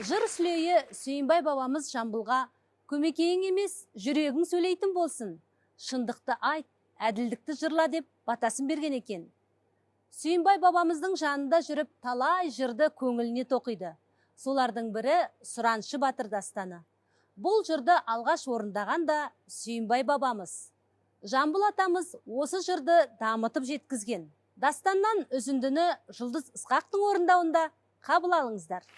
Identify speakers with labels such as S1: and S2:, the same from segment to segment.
S1: Жыр сүлейі Сүйінбай бабамыз Жамбылға көмекейің емес, жүрегің сөйлейтін болсын. Шындықты айт, әділдікті жырла деп батасын берген екен. Сүйінбай бабамыздың жанында жүріп, талай жырды көңіліне тоқиды. Солардың бірі Сұраншы батыр дастаны. Бұл жырды алғаш орындаған да Сүйінбай бабамыз. Жамбыл атамыз осы жырды дамытып жеткізген. Дастаннан үзіндіні Жұлдыз Ысқақтың орындауында қабыл алыңыздар.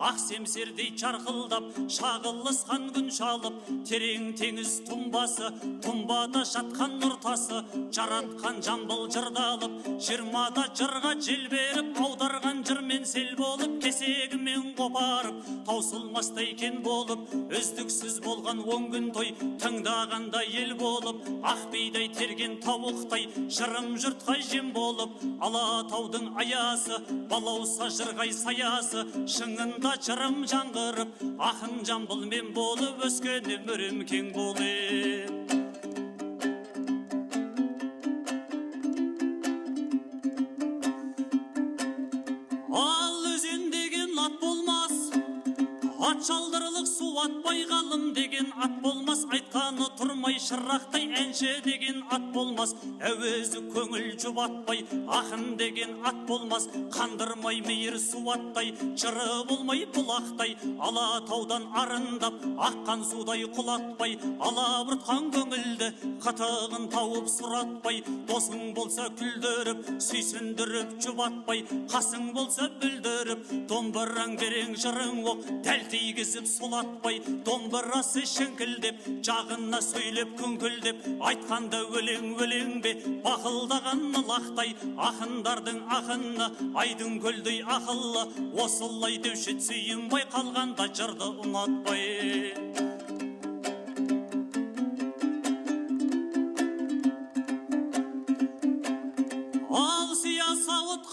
S2: Ақ семсердей чарқылдап, шағылысқан күн шалып, терең теңіз тұмбасы, тұмбада жатқан нұртасы, жаратқан жамбыл жырдалып, жиырмада жырға жел беріп, аударған жырмен сел болып, кесегімен қопарып, таусылмастай кен болып, үздіксіз болған он күн той, тыңдағанда ел болып, ақ бейдай терген тауықтай, жырым жұртқа жем болып, Алатаудың аясы, балауса жырғай саясы, шыңында жырым жаңғырып, ақын жамбылмен болып, өскен өмірім кең болып. Ал өзен деген ат болмас, ат шалдырылық су атпай, ғалым деген ат болмас, айтқаны тұрмай шырақтай, әнші деген ат болмас, әуезі көңіл жұбатпай, ақын деген ат болмас, қандырмай мейір суаттай, жыры болмай бұлақтай, Алатаудан арындап, аққан судай құлатпай, алабұртқан көңілді қатығын тауып сұратпай, досың болса күлдіріп, сүйсіндіріп жұбатпай, қасың болса бүлдіріп, домбыраң берең жырың оқ, дәл тигізіп сұлатпай, домбырасы шіңкілдеп, жағына сөйлеп күңкілдеп, айтқанда өлең бе, бақылдаған лақтай, ақындардың ақыны, айдың көлдей ақылы, осылай деуші Сүйінбай, қалғанда жырды ұнатпай.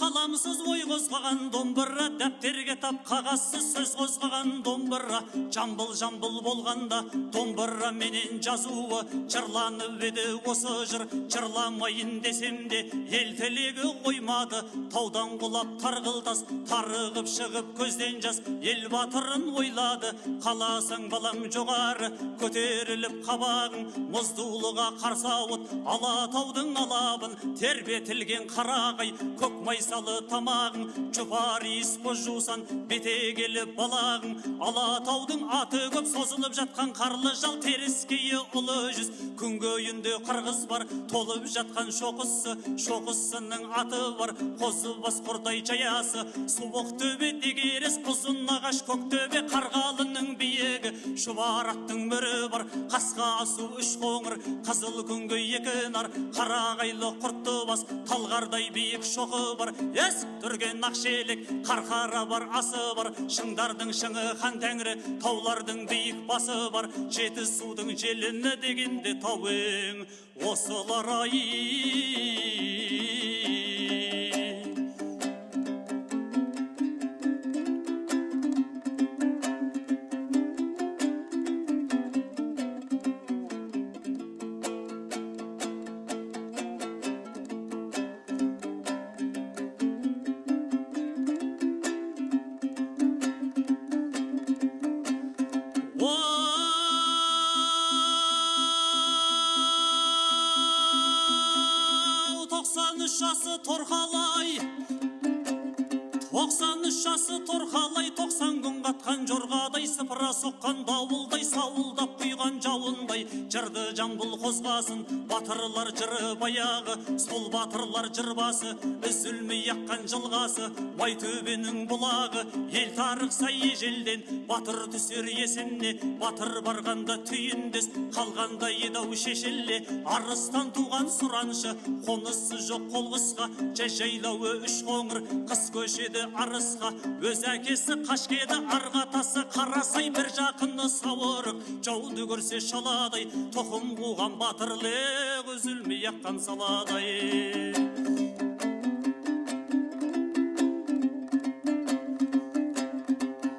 S2: Қаламсыз ой қозғаған домбыра, дәптерге тап қағазсыз сөз қозғаған домбыра, жамбыл болғанда домбыра менен жазуы, жырланып еді осы жыр, жырламайын десем де ел тілегі қоймады, таудан құлап тарғылтас, тарығып шығып көзден жас, ел батырын ойлады, қаласаң балам жоғары, көтеріліп қабағың, мұздулыға қарсауыт, Алатаудың алабын, тербетілген қарағай, көк майсалы тамағың, жұпар иіс боз жусан, бетегелі балағың, Алатаудың аты көп созылып жатқан қарлы жал, теріскейі ұлы жүз, күнгейінде қырғыз бар, толып жатқан шоқысының аты бар, қозы бас құрдай жаясы, суық төбе дегерес, ұзын ағаш көк төбе, қарғалының биігі, шұбар аттың мөрі бар, қасқа асу үш қоңыр, қызыл күнгі екі нар, қарағайлы құртты бас, талғардай биік шоқы бар, есік түрген ақшелек, қарқара бар, асы бар, шыңдардың шыңы хан тәңірі, таулардың биік басы бар, жеті судың желіні дегенде тауың осылар ай. Торқалай 90 күн қатқан жауған жорғадай, сыпыра соққан дауылдай, сауылдап құйған жауындай, жырды жамбыл қозғасын, батырлар жыры баяғы, сол батырлар жырбасы, үзілмей аққан жылғасы, Майтөбенің бұлағы, ел тарықса ежелден, батыр түсер есіне, батыр барғанда түйіндес, қалғанда едау шешеле, арыстан туған сұраншы, қонысы жоқ қолғысқа, жайлауы үш қоңыр, қыс көшеді арысқа, өз әкесі қашкеді арғатасы, қарасай бір жақыны сауырық, жауды көрсе шаладай, тоқым қуған батырлық, үзілмей аққан саладай.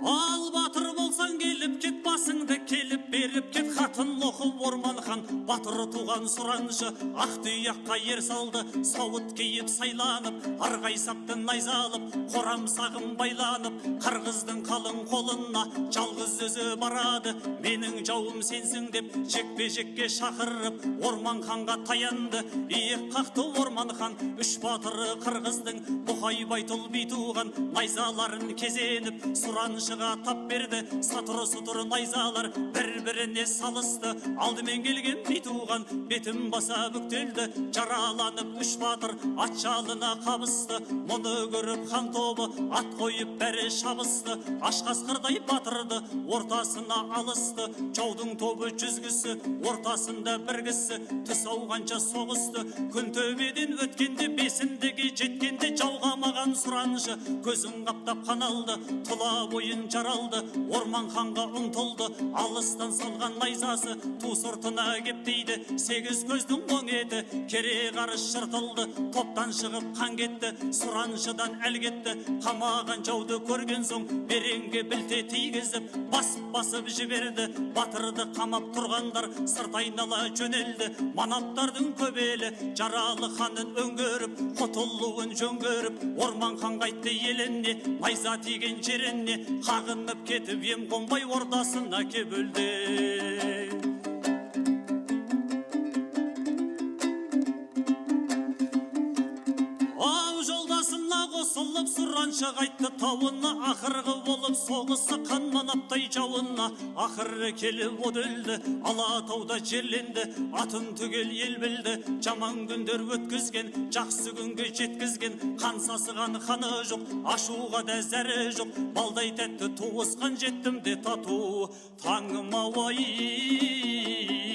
S2: Ал батыр болсаң келіп кет, басыңды келіп беріп кет, хатын оқып Орман хан, батыр туған сұраншы, ақ тұяққа ер салды, сауыт киіп сайланып, арғайсапты найзалып, қорамсағым байланып, қырғыздың қалың қолына жалғыз өзі барады, менің жауым сенсің деп жекпе-жекке шақырып, Орман ханға таянды, иек қақты Орман хан, үш батыры қырғыздың, Бұқай Байтұл би туған, найзаларын кезеніп, сұраншыға тап берді, сатыр-сұтыр найзалар бір-біріне салысты, алдымен келген би туған, бетін баса бүктелді, жараланып үш батыр ат жалына қабысты, мұны көріп хан тобы ат қойып бәрі шабысты, ашқасқырдай батырды ортасына алысты, жаудың тобы жүзгісі, ортасында бір кісі, түс ауғанша соғысты, Күнтөбеден өткенде, бесіндіге жеткенде, жауғамаған сұраншы, көзін қаптап қаналды, тұла бойын жаралды, Орман ханға ұмтылды, алыстан салған найзасы, ту сыртына кептейді, сегіз көздің оң еті, кере қарыс жыртылды, топтан шығып қан кетті, сұраншыдан әл кетті, қамаған жауды көрген соң, беренге білте тигізіп, басып жіберді, батырды қамап тұрғандар, сырт айнала жөнелді, манаптардың көбелі, жаралы ханын өңгөріп, құтылуын жөңгөріп, Орман хан қайтты еліне, найза тиген жеріне, қағынып кетіп ем қонбай ордасына кеп өлді. Қосылып сұраншы қайтты тауына, ақырғы болып соғысы қан манаптай жауына, ақыры келіп от өлді, Алатауда жерленді, атын түгел ел білді, жаман күндер өткізген, жақсы күнге жеткізген, қан сасыған ханы жоқ, ашуға да зәрі жоқ, балдай тәтті туысқан жеттім де тату, таңым ауай.